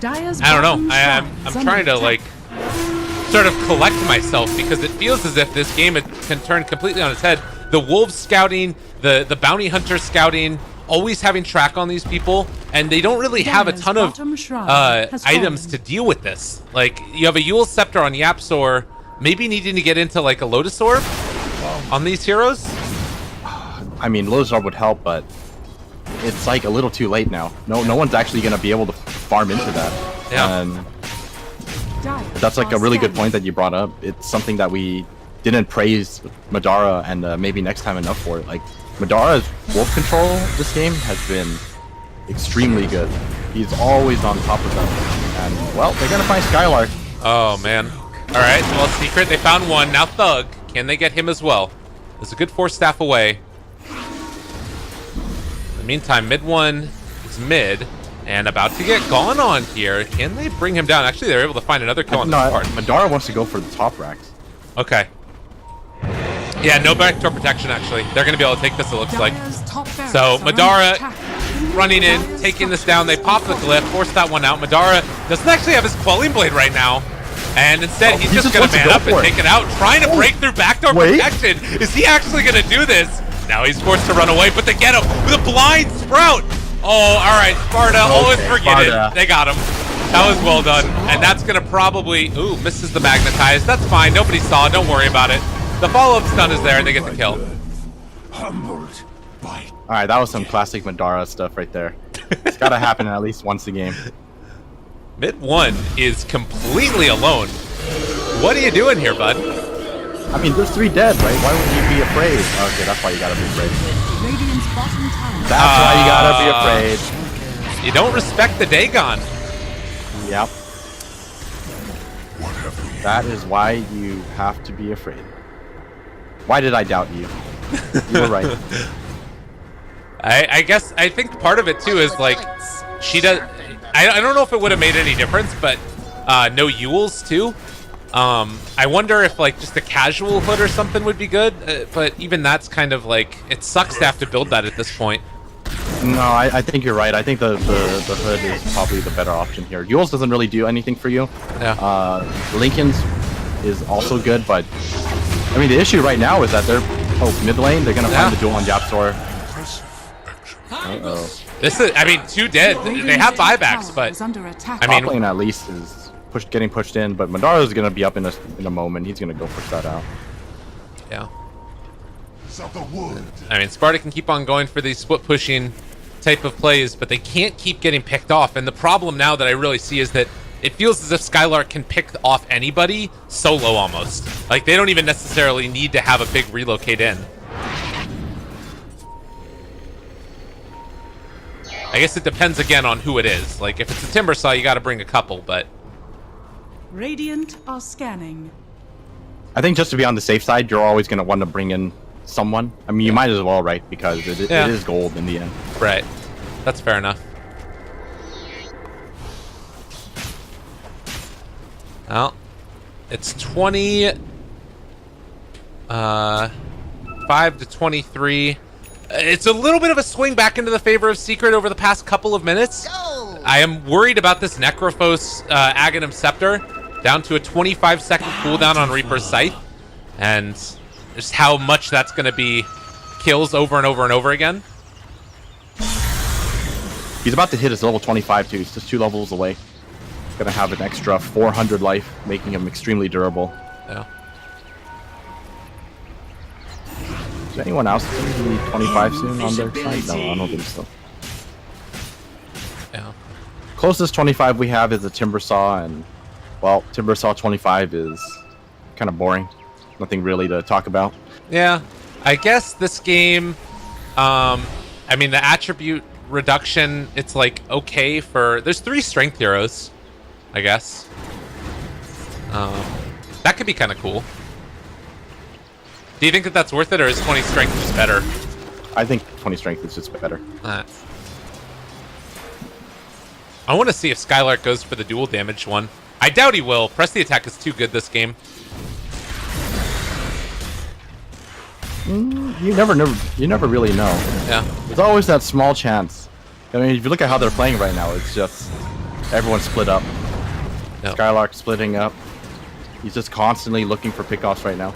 I don't know. I'm trying to like sort of collect myself because it feels as if this game can turn completely on its head. The Wolves scouting, the Bounty Hunter scouting, always having track on these people, and they don't really have a ton of items to deal with this. Like, you have a Yule Scepter on Yapsor, maybe needing to get into like a Lotus Orb on these heroes. I mean, Lotus Orb would help, but it's like a little too late now. No one's actually gonna be able to farm into that. Yeah. And that's like a really good point that you brought up. It's something that we didn't praise Madara, and maybe next time enough for it. Like Madara's wolf control this game has been extremely good. He's always on top of them. And well, they're gonna find Skylark. Oh man. All right. Well, Secret, they found one. Now Thug. Can they get him as well? There's a good 4 staff away. In the meantime, mid one is mid and about to get gone on here. Can they bring him down? Actually, they're able to find another kill on this part. Madara wants to go for the top racks. Okay. Yeah, no backdoor protection, actually. They're going to be able to take this, it looks like. So, Madara running in, taking this down. They pop the glyph, force that one out. Madara doesn't actually have his Quelling Blade right now. And instead, he's just going to man up and take it out, trying to break through backdoor protection. Is he actually going to do this? Now he's forced to run away, but they get him with a blind sprout. Oh, all right, Sparta, always forget it. They got him. That was well done. And that's going to probably... Ooh, misses the magnetize. That's fine. Nobody saw. Don't worry about it. The follow-up stun is there, and they get the kill. All right, that was some classic Madara stuff right there. It's got to happen at least once a game. Mid one is completely alone. What are you doing here, bud? I mean, there's 3 dead, right? Why would you be afraid? Okay, that's why you gotta be afraid. That's why you gotta be afraid. You don't respect the Dagon. Yep. That is why you have to be afraid. Why did I doubt you? You were right. I guess, I think part of it too is like, she does... I don't know if it would have made any difference, but no Yules too. I wonder if like just a casual hood or something would be good, but even that's kind of like, it sucks to have to build that at this point. No, I think you're right. I think the hood is probably the better option here. Yules doesn't really do anything for you. Yeah. Lincoln's is also good, but I mean the issue right now is that they're mid lane. They're gonna find the duel on Yapstor. Uh-oh. This is, I mean, 2 dead. They have buybacks, but I mean, top lane at least is getting pushed in, but Madara is gonna be up in a moment. He's gonna go push that out. Yeah. I mean, Sparta can keep on going for these split pushing type of plays, but they can't keep getting picked off. And the problem now that I really see is that it feels as if Skylark can pick off anybody solo almost. Like they don't even necessarily need to have a big relocate in. I guess it depends again on who it is. Like if it's a Timbersaw, you got to bring a couple, but Radiant are scanning. I think just to be on the safe side, you're always going to want to bring in someone. I mean, you might as well, right? Because it is gold in the end. Right. That's fair enough. Well, it's 5 to 23. It's a little bit of a swing back into the favor of Secret over the past couple of minutes. I am worried about this Necrophos Aghanim Scepter down to a 25-second cooldown on Reaper's Scythe, and just how much that's going to be kills over and over and over again. He's about to hit his level 25 too. He's just 2 levels away. Gonna have an extra 400 life, making him extremely durable. Yeah. Is anyone else going to be 25 soon on their side? No, I don't think so. Yeah. Closest 25 we have is a Timbersaw, and well, Timbersaw 25 is kind of boring. Nothing really to talk about. Yeah, I guess this game, I mean, the attribute reduction, it's like okay for, there's 3 strength heroes, I guess. That could be kind of cool. Do you think that that's worth it, or is 20 strength just better? I think 20 strength is just better. I want to see if Skylark goes for the dual damage one. I doubt he will. Press the attack is too good this game. You never really know. Yeah. There's always that small chance. I mean, if you look at how they're playing right now, it's just everyone's split up. Yep. Skylark splitting up. He's just constantly looking for pickoffs right now.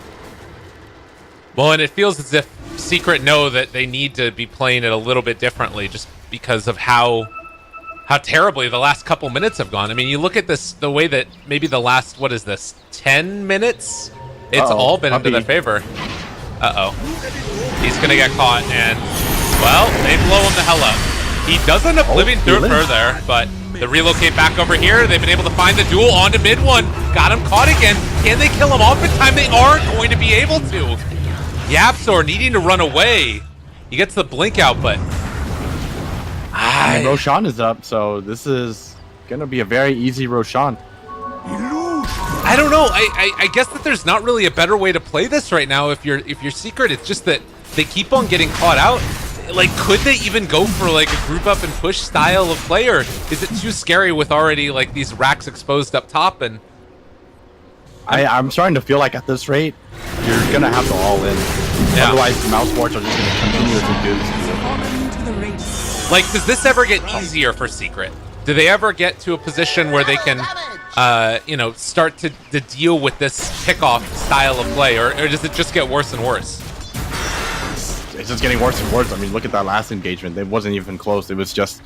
Well, and it feels as if Secret know that they need to be playing it a little bit differently just because of how terribly the last couple minutes have gone. I mean, you look at this, the way that maybe the last, what is this, 10 minutes? It's all been into their favor. Uh-oh. He's going to get caught, and, well, they blow him the hell up. He does end up living through it further, but the relocate back over here. They've been able to find the duel onto mid one. Got him caught again. Can they kill him off in time? They aren't going to be able to. Yapzor needing to run away. He gets the blink out, but... Roshan is up, so this is going to be a very easy Roshan. I don't know. I guess that there's not really a better way to play this right now if you're Secret. It's just that they keep on getting caught out. Like, could they even go for like a group up and push style of play, or is it too scary with already like these racks exposed up top? And I'm starting to feel like at this rate, you're gonna have to all in. Yeah. Otherwise, the mousesports are just gonna continue to do this. Like, does this ever get easier for Secret? Do they ever get to a position where they can, you know, start to deal with this pickoff style of play, or does it just get worse and worse? It's just getting worse and worse. I mean, look at that last engagement. It wasn't even close. It was just,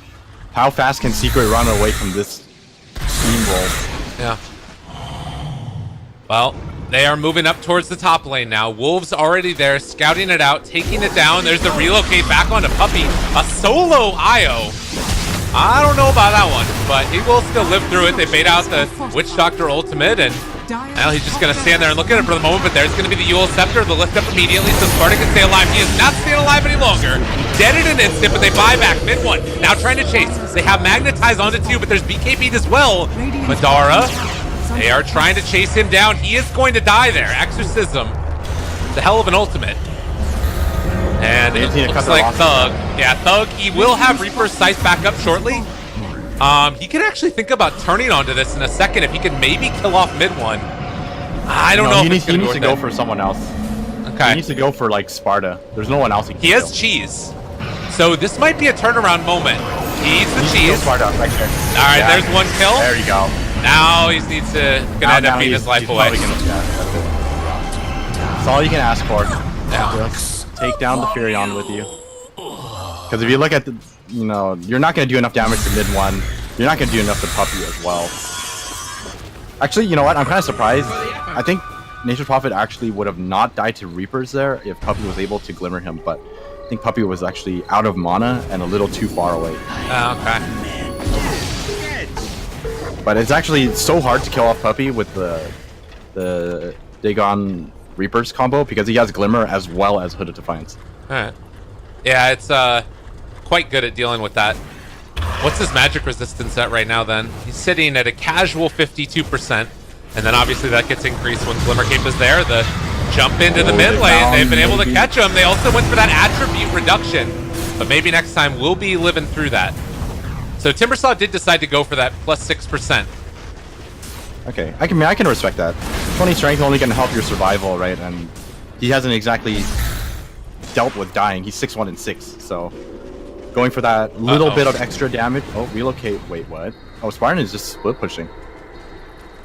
how fast can Secret run away from this steamroll? Yeah. Well, they are moving up towards the top lane now. Wolves already there, scouting it out, taking it down. There's the relocate back onto Puppey. A solo IO. I don't know about that one, but he will still live through it. They bait out the Witch Doctor ultimate, and now he's just going to stand there and look at it for the moment, but there's going to be the Yule Scepter, the lift up immediately, so Sparta can stay alive. He is not staying alive any longer. Dead in an instant, but they buy back mid one. Now trying to chase. They have Magnetize onto two, but there's BKB'd as well. Madara, they are trying to chase him down. He is going to die there. Exorcism. It's a hell of an ultimate. And it looks like Thug. Yeah, Thug, he will have Reaper's Sight back up shortly. He can actually think about turning onto this in a second if he can maybe kill off mid one. I don't know if he needs to go for someone else. Okay. He needs to go for, like, Sparta. There's no one else he can He has cheese. So this might be a turnaround moment. He needs the cheese. Sparta right there. All right, there's one kill. There you go. Now he needs to end up beating his life away. That's all you can ask for. Yeah. Just take down the Furion with you. Because if you look at the, you know, you're not going to do enough damage to mid one. You're not going to do enough to Puppey as well. Actually, you know what? I'm kind of surprised. I think Nature's Prophet actually would have not died to Reapers there if Puppey was able to glimmer him, but I think Puppey was actually out of mana and a little too far away. Okay. But it's actually so hard to kill off Puppey with the Dagon Reapers combo because he has Glimmer as well as Hooded Defiance. Alright. Yeah, it's quite good at dealing with that. What's his magic resistance at right now then? He's sitting at a casual 52%. And then obviously that gets increased when Glimmer Cape is there. The jump into the mid lane. They've been able to catch him. They also went for that attribute reduction. But maybe next time we'll be living through that. So Timbersaw did decide to go for that plus 6%. Okay, I can respect that. 20 strength only can help your survival, right? And he hasn't exactly dealt with dying. He's 6-1 and 6, so going for that little bit of extra damage. Oh, relocate. Wait, what? Oh, Spartan is just split pushing.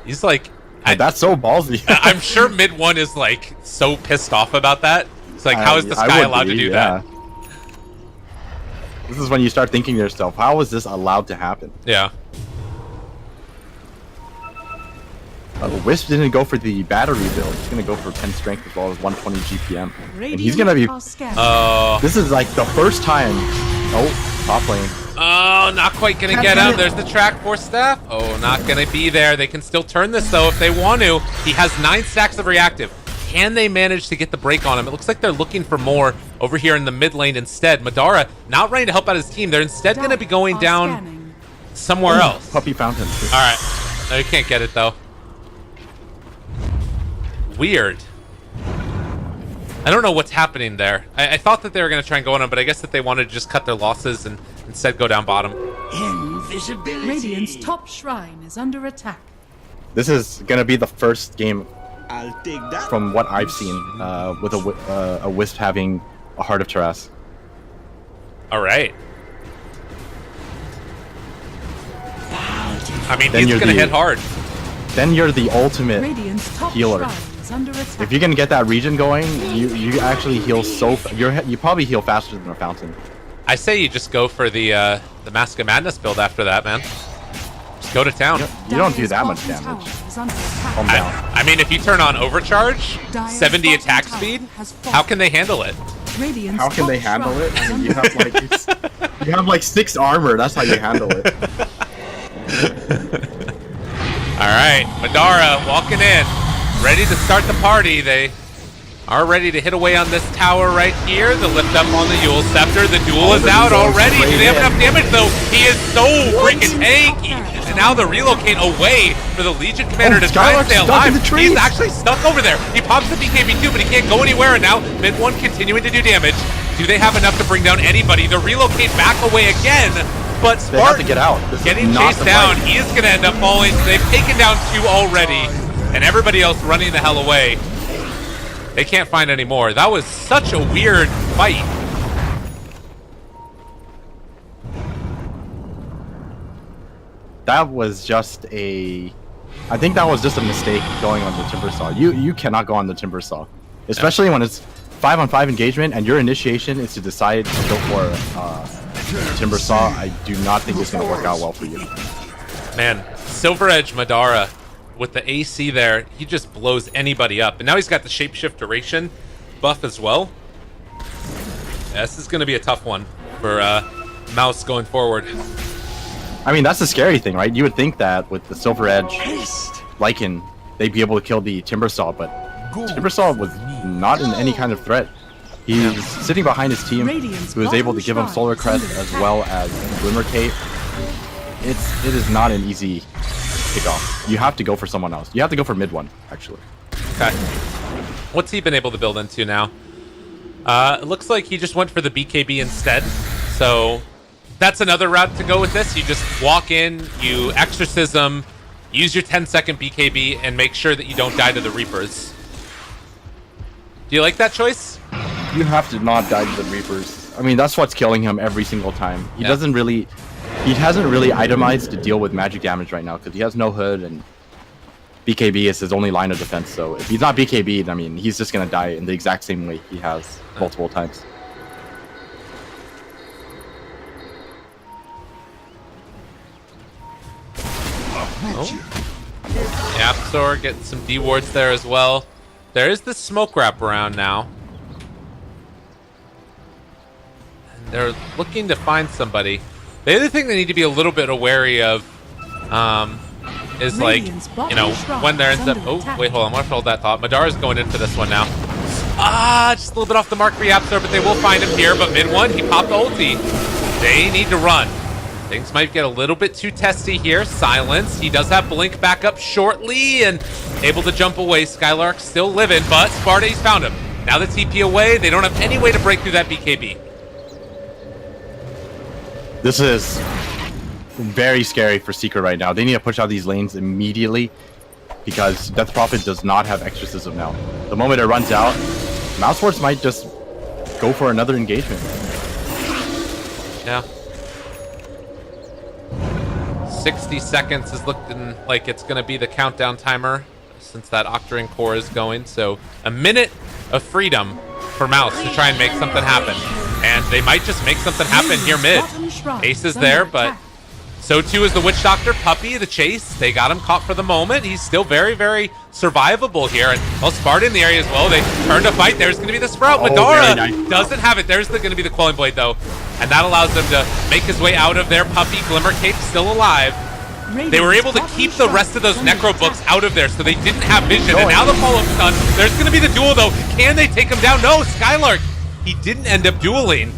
He's like, that's so ballsy. I'm sure mid one is like so pissed off about that. It's like, how is this guy allowed to do that? This is when you start thinking to yourself, how is this allowed to happen? Yeah. Wisp didn't go for the battery build. He's going to go for 10 strength as well as 120 GPM. And he's going to be... this is like the first time... Oh, top lane. Oh, not quite going to get him. There's the track for Staff. Oh, not going to be there. They can still turn this, though, if they want to. He has 9 stacks of reactive. Can they manage to get the break on him? It looks like they're looking for more over here in the mid lane instead. Madara not ready to help out his team. They're instead going to be going down somewhere else. Puppey Fountain. All right. No, you can't get it, though. Weird. I don't know what's happening there. I thought that they were going to try and go on him, but I guess that they wanted to just cut their losses and instead go down bottom. Invisibility. Radiant's top shrine is under attack. This is going to be the first game I'll take that. from what I've seen with a Wisp having a Heart of Taras. All right. I mean, he's going to hit hard. Then you're the ultimate healer. If you can get that region going, you actually heal so. You probably heal faster than a fountain. I say you just go for the Mask of Madness build after that, man. Just go to town. You don't do that much damage. Calm down. I mean, if you turn on Overcharge, 70 attack speed, how can they handle it? How can they handle it? You have like You have like 6 armor. That's how you handle it. All right, Madara walking in, ready to start the party. They are ready to hit away on this tower right here. The lift up on the Yule Scepter. The duel is out already. Do they have enough damage though? He is so freaking tanky. And now the relocate away for the Legion Commander to try and stay alive. He's actually stuck over there. He pops the BKB too, but he can't go anywhere. And now mid one continuing to do damage. Do they have enough to bring down anybody? The relocate back away again. But Spartan they have to get out. Getting chased down. He is going to end up falling. They've taken down 2 already. And everybody else running the hell away. They can't find any more. That was such a weird fight. That was just I think that was just a mistake going on the Timber Saw. You cannot go on the Timber Saw. Especially when it's 5-on-5 engagement and your initiation is to decide to go for Timber Saw. I do not think it's going to work out well for you. Man, Silver Edge Madara with the AC there, he just blows anybody up. And now he's got the shapeshift duration buff as well. Yeah, this is going to be a tough one for Mouse going forward. I mean, that's the scary thing, right? You would think that with the Silver Edge Lycan, they'd be able to kill the Timber Saw, but Timber Saw was not in any kind of threat. He's sitting behind his team, who is able to give him Solar Crest as well as Glimmer Cape. It is not an easy kickoff. You have to go for someone else. You have to go for mid one, actually. Okay. What's he been able to build into now? It looks like he just went for the BKB instead. So that's another route to go with this. You just walk in, you Exorcism, use your 10-second BKB, and make sure that you don't die to the Reapers. Do you like that choice? You have to not die to the Reapers. I mean, that's what's killing him every single time. He hasn't really itemized to deal with magic damage right now because he has no hood and BKB is his only line of defense. So if he's not BKB'd, I mean, he's just gonna die in the exact same way he has multiple times. Oh. Yapsor getting some D wards there as well. There is the smoke wrap around now. And they're looking to find somebody. The other thing they need to be a little bit wary of is like, you know, when there ends up... Oh, wait, hold on. I want to hold that thought. Madara's going in for this one now. Just a little bit off the mark for Yapsor, but they will find him here. But mid one, he popped the ulti. They need to run. Things might get a little bit too testy here. Silence. He does have Blink back up shortly and able to jump away. Skylark still living, but Sparta's found him. Now the TP away. They don't have any way to break through that BKB. This is very scary for Secret right now. They need to push out these lanes immediately because Death Prophet does not have Exorcism now. The moment it runs out, mousesports might just go for another engagement. Yeah. 60 seconds is looking like it's going to be the countdown timer since that Octarine core is going. So a minute of freedom for Mouse to try and make something happen. And they might just make something happen here mid. Ace is there, but so too is the Witch Doctor. Puppy, the chase. They got him caught for the moment. He's still very, very survivable here. And well, Sparta in the area as well. They turn to fight. There's going to be the Sprout. Madara doesn't have it. There's going to be the Quelling Blade, though. And that allows them to make his way out of there. Puppy, Glimmer Cape still alive. They were able to keep the rest of those Necro books out of there, so they didn't have vision. And now the follow-up stun. There's going to be the duel, though. Can they take him down? No, Skylark. He didn't end up dueling.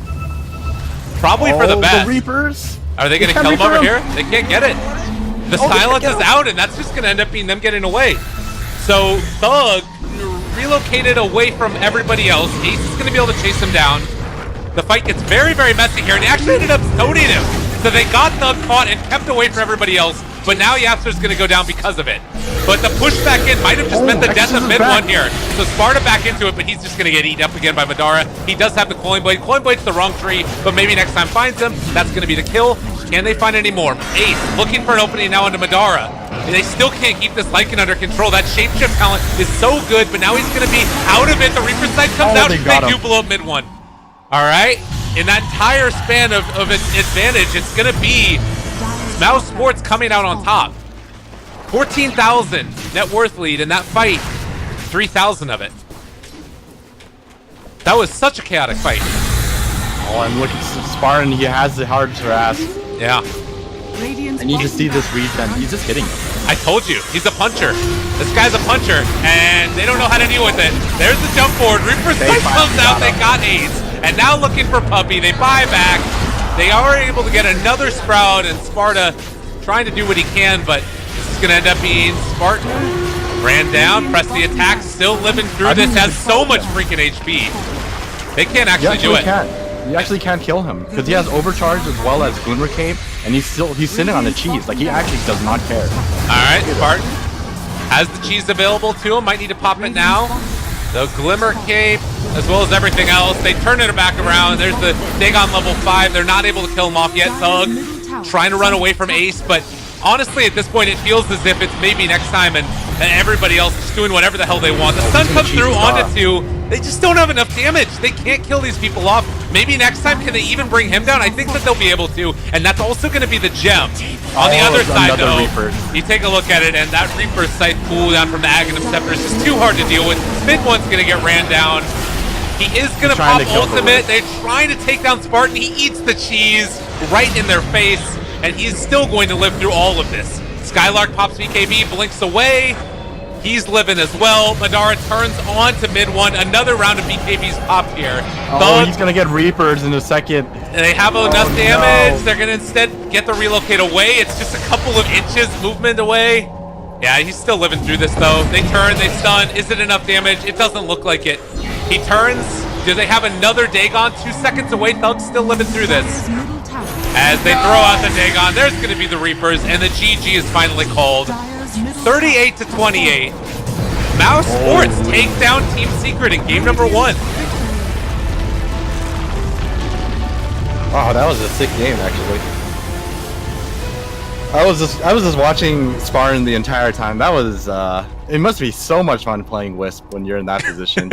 Probably for the best. The Reapers. Are they going to kill him over here? They can't get it. The silence is out, and that's just going to end up being them getting away. So Thug relocated away from everybody else. Ace is going to be able to chase him down. The fight gets very, very messy here, and he actually ended up stoning him. So they got Thug caught and kept away from everybody else, but now Yapsor's going to go down because of it. But the push back in might have just meant the death of mid one here. So Sparta back into it, but he's just going to get eaten up again by Madara. He does have the Quelling Blade. Quelling Blade's the wrong tree, but maybe next time finds him. That's going to be the kill. Can they find any more? Ace looking for an opening now into Madara. They still can't keep this Lycan under control. That shapeshift talent is so good, but now he's going to be out of it. The Reaper side comes out. They do blow up mid one. All right. In that entire span of advantage, it's going to be mousesports coming out on top. 14,000 net worth lead in that fight. 3,000 of it. That was such a chaotic fight. Oh, and look at Spartan. He has the hard harass. Yeah. And you just see this regen. He's just hitting him. I told you, he's a puncher. This guy's a puncher, and they don't know how to deal with it. There's the jump forward. Reaper's Sight comes out. They got Ace. And now looking for Puppy. They buy back. They are able to get another Sprout, and Sparta trying to do what he can, but this is going to end up being Spartan. Ran down, press the attack, still living through this, has so much freaking HP. They can't actually do it. You actually can't kill him because he has overcharge as well as Glimmer Cape, and he's sitting on the cheese. Like, he actually does not care. All right, Spartan has the cheese available to him. Might need to pop it now. The Glimmer Cape, as well as everything else. They turn it back around. There's the Dagon level 5. They're not able to kill him off yet. Thug trying to run away from Ace, but honestly, at this point, it feels as if it's maybe next time, and everybody else is doing whatever the hell they want. The sun comes through onto 2. They just don't have enough damage. They can't kill these people off. Maybe next time, can they even bring him down? I think that they'll be able to, and that's also going to be the gem. On the other side, though, you take a look at it, and that Reaper's Sight cooldown from the Aghanim Scepter is just too hard to deal with. Mid one's going to get ran down. He is going to pop ultimate. They're trying to take down Spartan. He eats the cheese right in their face, and he's still going to live through all of this. Skylark pops BKB, blinks away. He's living as well. Madara turns on to mid one. Another round of BKBs popped here. Oh, he's going to get Reapers in a second. They have enough damage. No. They're going to instead get the relocate away. It's just a couple of inches movement away. Yeah, he's still living through this, though. They turn, they stun. Is it enough damage? It doesn't look like it. He turns. Do they have another Dagon? 2 seconds away. Thug's still living through this. As they throw out the Dagon, there's going to be the Reapers, and the GG is finally called. 38 to 28. mousesports take down Team Secret in game number 1. Wow, that was a sick game, actually. I was just watching Spartan the entire time. That was it must be so much fun playing Wisp when you're in that position.